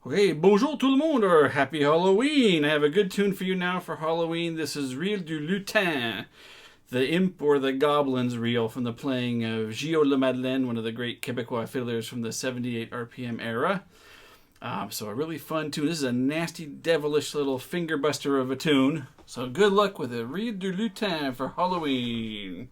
Okay, bonjour tout le monde, or happy Halloween. I have a good tune for you now for Halloween. This is Reel du Lutin, the imp or the goblin's reel from the playing of Jean LaMadeleine, one of the great Québécois fiddlers from the 78 RPM era. So a really fun tune. This is a nasty, devilish little finger buster of a tune. So good luck with it. Reel du Lutin for Halloween.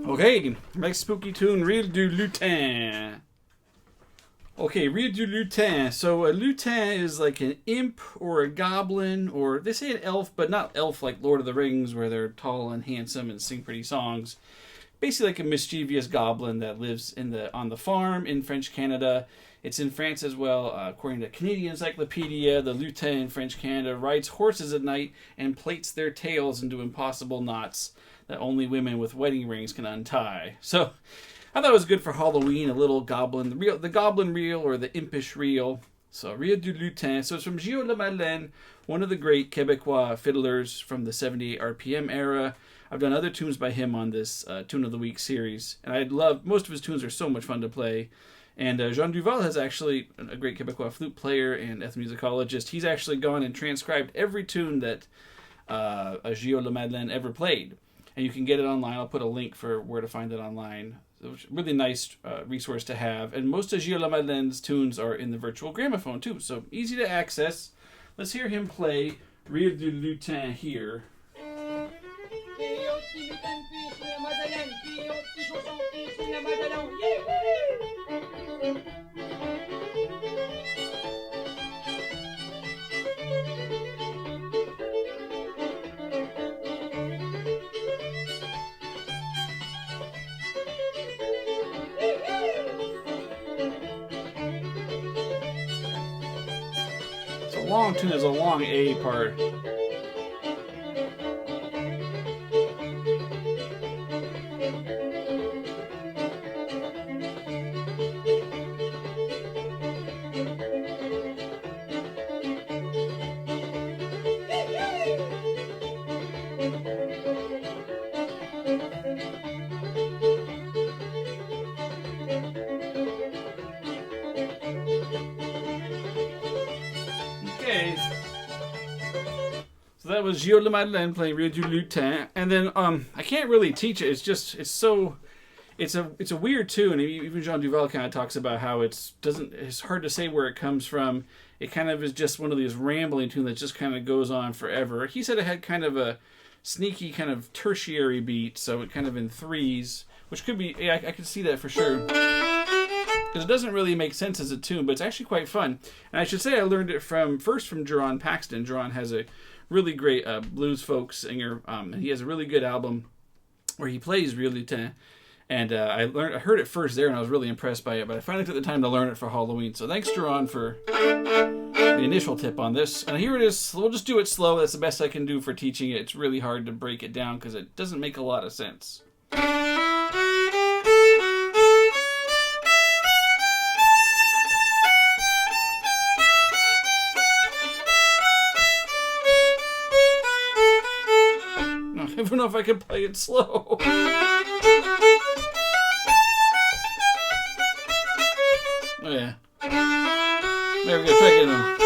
Okay, nice spooky tune, Reel du Lutin. Okay, Reel du Lutin. So a lutin is like an imp or a goblin, or they say an elf, but not elf like Lord of the Rings where they're tall and handsome and sing pretty songs. Basically like a mischievous goblin that lives on the farm in French Canada. It's in France as well. According to Canadian Encyclopedia, the lutin in French Canada rides horses at night and plaits their tails into impossible knots that only women with wedding rings can untie. So I thought it was good for Halloween, a little goblin, the goblin reel or the impish reel. So Reel du Lutin. So it's from Jean LaMadeleine, one of the great Québécois fiddlers from the 78 RPM era. I've done other tunes by him on this Tune of the Week series, and I love most of his tunes are so much fun to play. And Jean Duval has actually a great Québécois flute player and ethnomusicologist. He's actually gone and transcribed every tune that Jean LaMadeleine ever played. And you can get it online. I'll put a link for where to find it online. It's a really nice resource to have. And most of Jean LaMadeleine's tunes are in the virtual gramophone too, so easy to access. Let's hear him play Reel du Lutin here. It's a long tune, there's a long A part. Okay. So that was Jean LaMadeleine playing Reel du Lutin, and then I can't really teach it. It's a weird tune. Even Jean Duval kind of talks about how it's hard to say where it comes from. It kind of is just one of these rambling tunes that just kind of goes on forever. He said it had kind of a sneaky kind of tertiary beat, so it kind of in threes, which could be, yeah, I could see that for sure. because it doesn't really make sense as a tune, but it's actually quite fun. And I should say I learned it first from Jerron Paxton. Jerron has a really great blues folk singer. And he has a really good album where he plays Reel du Lutin. And I heard it first there, and I was really impressed by it. But I finally took the time to learn it for Halloween. So thanks, Jerron, for the initial tip on this. And here it is. We'll just do it slow. That's the best I can do for teaching it. It's really hard to break it down because it doesn't make a lot of sense. I don't know if I can play it slow. Oh yeah. There we go, try again now.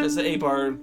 That's the A bar.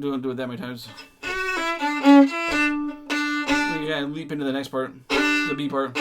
Don't do it that many times. You gotta leap into the next part, the B part.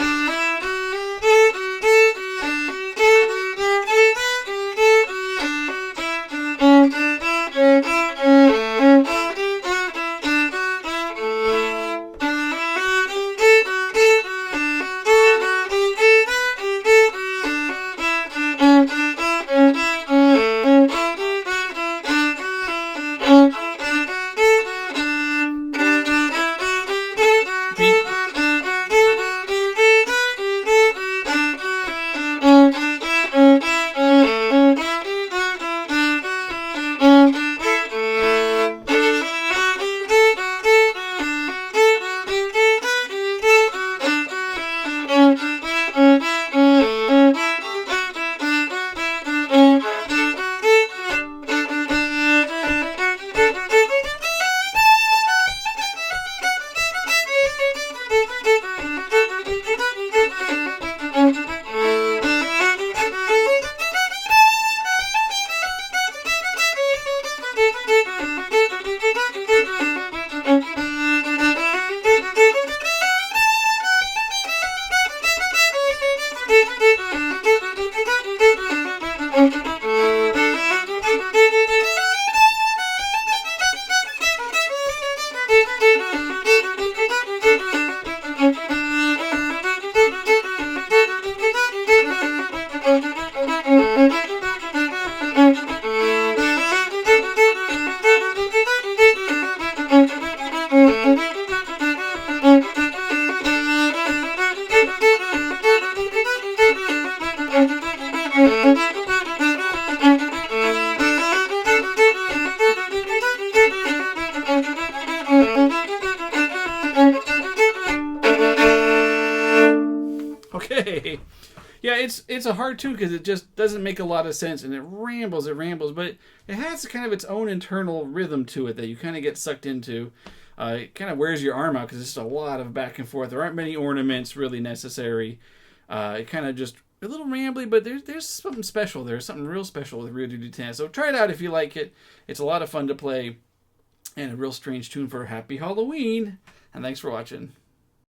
Okay. Yeah, it's a hard tune because it just doesn't make a lot of sense, and it rambles, but it has kind of its own internal rhythm to it that you kind of get sucked into. It kind of wears your arm out because it's just a lot of back and forth. There aren't many ornaments really necessary. It kind of just a little rambly, but there's something special there. Something real special with Reel du Lutin. So try it out if you like it. It's a lot of fun to play, and a real strange tune for Happy Halloween. And thanks for watching.